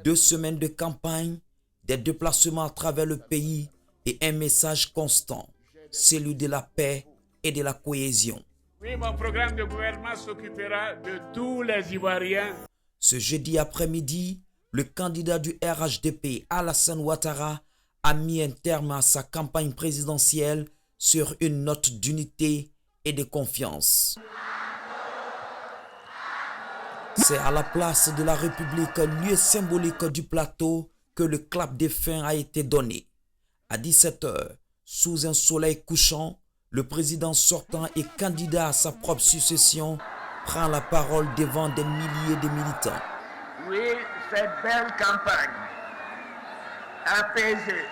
2 semaines de campagne, des déplacements à travers le pays et un message constant, celui de la paix et de la cohésion. Oui, mon programme de gouvernement s'occupera de tous les Ivoiriens. Ce jeudi après-midi, le candidat du RHDP, Alassane Ouattara, a mis un terme à sa campagne présidentielle sur une note d'unité et de confiance. C'est à la place de la République, lieu symbolique du plateau, que le clap de fin a été donné. À 17h, sous un soleil couchant, le président sortant et candidat à sa propre succession prend la parole devant des milliers de militants. Oui, cette belle campagne, apaisée,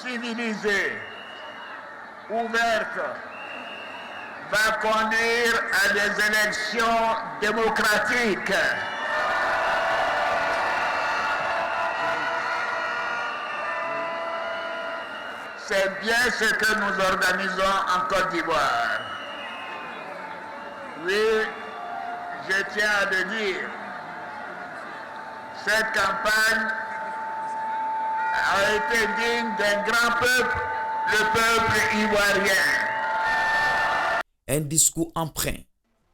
civilisée, ouverte, va conduire à des élections démocratiques. C'est bien ce que nous organisons en Côte d'Ivoire. Oui, je tiens à le dire, cette campagne a été digne d'un grand peuple, le peuple ivoirien. Un discours empreint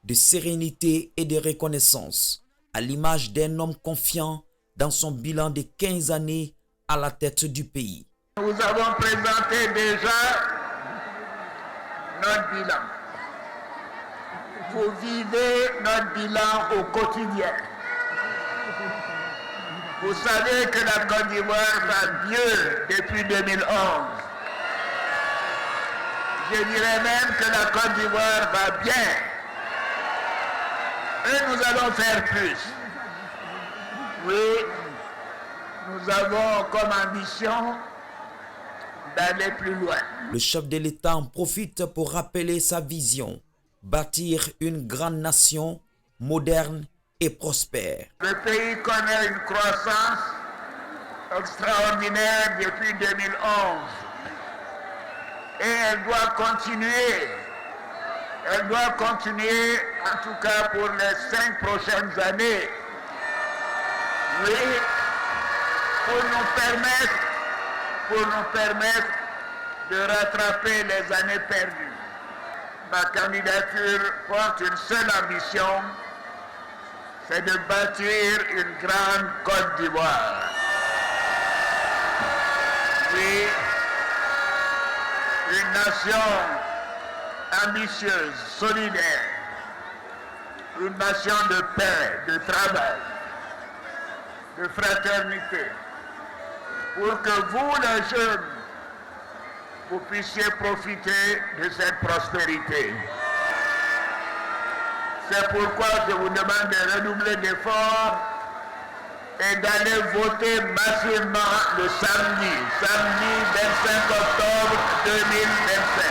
de sérénité et de reconnaissance, à l'image d'un homme confiant dans son bilan de 15 années à la tête du pays. Nous avons présenté déjà notre bilan. Vous vivez notre bilan au quotidien. Vous savez que la Côte d'Ivoire va mieux depuis 2011. Je dirais même que la Côte d'Ivoire va bien. Et nous allons faire plus. Oui, nous avons comme ambition d'aller plus loin. Le chef de l'État en profite pour rappeler sa vision, bâtir une grande nation moderne et prospère. Le pays connaît une croissance extraordinaire depuis 2011 et elle doit continuer. Elle doit continuer en tout cas pour les 5 prochaines années. Oui, pour nous permettre de rattraper les années perdues. Ma candidature porte une seule ambition, c'est de bâtir une grande Côte d'Ivoire. Oui, une nation ambitieuse, solidaire, une nation de paix, de travail, de fraternité, pour que vous, les jeunes, vous puissiez profiter de cette prospérité. C'est pourquoi je vous demande de redoubler d'efforts et d'aller voter massivement le samedi 25 octobre 2025.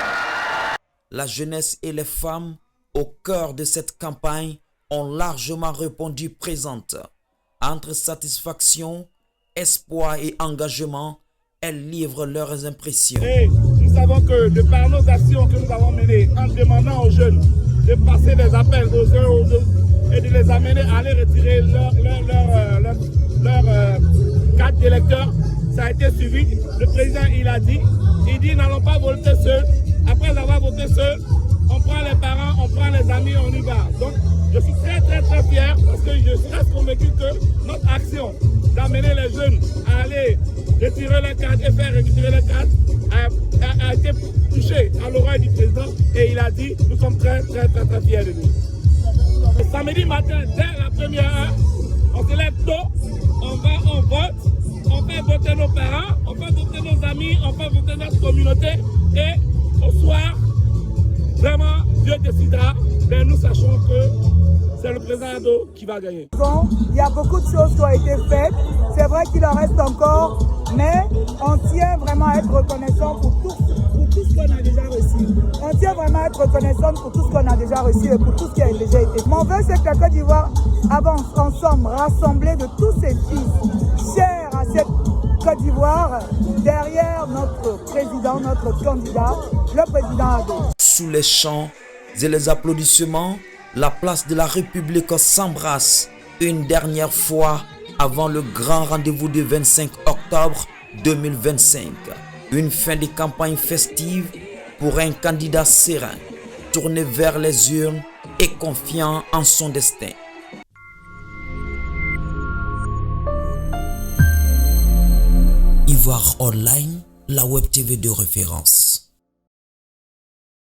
La jeunesse et les femmes, au cœur de cette campagne, ont largement répondu présentes. Entre satisfaction, espoir et engagement, elles livrent leurs impressions. Et nous savons que de par nos actions que nous avons menées, en demandant aux jeunes de passer les appels aux uns aux autres et de les amener à aller retirer leur carte d'électeur, ça a été suivi. Le président, il dit n'allons pas voter seuls. Après avoir voté seuls, on prend les parents, on prend les amis, on y va. Donc, je suis très fier parce que je reste convaincu que notre action d'amener les jeunes à aller retirer les cartes et faire retirer les cartes a été touchée à l'oreille du président et il a dit nous sommes très fiers de nous. Le samedi matin, dès la première heure, on se lève tôt, on va, on vote, on fait voter nos parents, on fait voter nos amis, on fait voter notre communauté et au soir, vraiment, Dieu décidera, mais nous sachons que c'est le président Ado qui va gagner. Il y a beaucoup de choses qui ont été faites. C'est vrai qu'il en reste encore, mais on tient vraiment à être reconnaissant pour tout ce qu'on a déjà reçu. On tient vraiment à être reconnaissant pour tout ce qu'on a déjà reçu et pour tout ce qui a déjà été. Mon vœu, c'est que la Côte d'Ivoire avance ensemble, rassemblée de tous ses fils, chers à cette Côte d'Ivoire, derrière notre président, notre candidat, le président Ado. Sous les chants et les applaudissements, la place de la République s'embrasse une dernière fois avant le grand rendez-vous du 25 octobre 2025. Une fin de campagne festive pour un candidat serein, tourné vers les urnes et confiant en son destin. Ivoire Online, la web TV de référence.